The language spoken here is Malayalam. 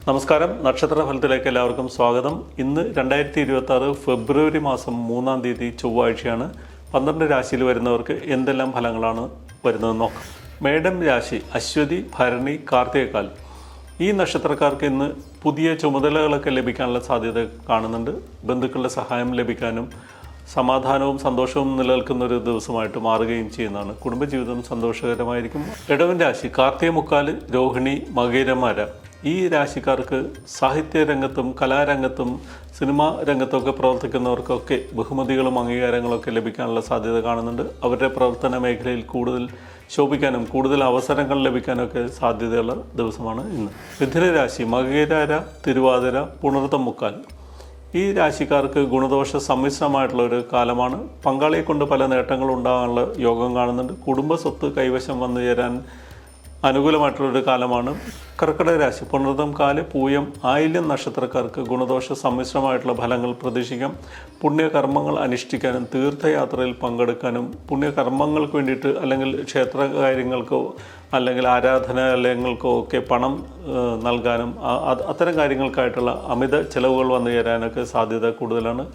നമസ്കാരം. നക്ഷത്ര ഫലത്തിലേക്ക് എല്ലാവർക്കും സ്വാഗതം. ഇന്ന് 2026 ഫെബ്രുവരി മാസം 3-ാം തീയതി ചൊവ്വാഴ്ചയാണ്. 12 രാശിയിൽ വരുന്നവർക്ക് എന്തെല്ലാം ഫലങ്ങളാണ് വരുന്നതെന്ന് നോക്കാം. മേടം രാശി അശ്വതി, ഭരണി, കാർത്തികക്കാൽ ഈ നക്ഷത്രക്കാർക്ക് ഇന്ന് പുതിയ ചുമതലകളൊക്കെ ലഭിക്കാനുള്ള സാധ്യത കാണുന്നുണ്ട്. ബന്ധുക്കളുടെ സഹായം ലഭിക്കാനും സമാധാനവും സന്തോഷവും നിലനിൽക്കുന്ന ഒരു ദിവസമായിട്ട് മാറുകയും ചെയ്യുന്നതാണ്. കുടുംബജീവിതം സന്തോഷകരമായിരിക്കും. ഇടവൻ രാശി കാർത്തിക മുക്കാല്, രോഹിണി, മകയിരമര ഈ രാശിക്കാർക്ക് സാഹിത്യ രംഗത്തും കലാരംഗത്തും സിനിമാ രംഗത്തൊക്കെ പ്രവർത്തിക്കുന്നവർക്കൊക്കെ ബഹുമതികളും അംഗീകാരങ്ങളൊക്കെ ലഭിക്കാനുള്ള സാധ്യത കാണുന്നുണ്ട്. അവരുടെ പ്രവർത്തന മേഖലയിൽ കൂടുതൽ ശോഭിക്കാനും കൂടുതൽ അവസരങ്ങൾ ലഭിക്കാനൊക്കെ സാധ്യതയുള്ള ദിവസമാണ് ഇന്ന്. മിഥുന രാശി മകയിര, തിരുവാതിര, പുണർതം മുക്കാൽ ഈ രാശിക്കാർക്ക് ഗുണദോഷ സമ്മിശ്രമായിട്ടുള്ള ഒരു കാലമാണ്. പങ്കാളിയെ കൊണ്ട് പല നേട്ടങ്ങളും ഉണ്ടാകാനുള്ള യോഗം കാണുന്നുണ്ട്. കുടുംബ സ്വത്ത് കൈവശം വന്നു ചേരാൻ അനുകൂലമായിട്ടുള്ളൊരു കാലമാണ്. കർക്കിടക രാശി പുണർതം കാല്, പൂയം, ആയില്യം നക്ഷത്രക്കാർക്ക് ഗുണദോഷ സമ്മിശ്രമായിട്ടുള്ള ഫലങ്ങൾ പ്രതീക്ഷിക്കാം. പുണ്യകർമ്മങ്ങൾ അനുഷ്ഠിക്കാനും തീർത്ഥയാത്രയിൽ പങ്കെടുക്കാനും പുണ്യകർമ്മങ്ങൾക്ക് വേണ്ടിയിട്ട് അല്ലെങ്കിൽ ക്ഷേത്ര കാര്യങ്ങൾക്കോ അല്ലെങ്കിൽ ആരാധനാലയങ്ങൾക്കോ ഒക്കെ പണം നൽകാനും അത്തരം കാര്യങ്ങൾക്കായിട്ടുള്ള അമിത ചെലവുകൾ വന്നു ചേരാനൊക്കെ സാധ്യത കൂടുതലാണ്.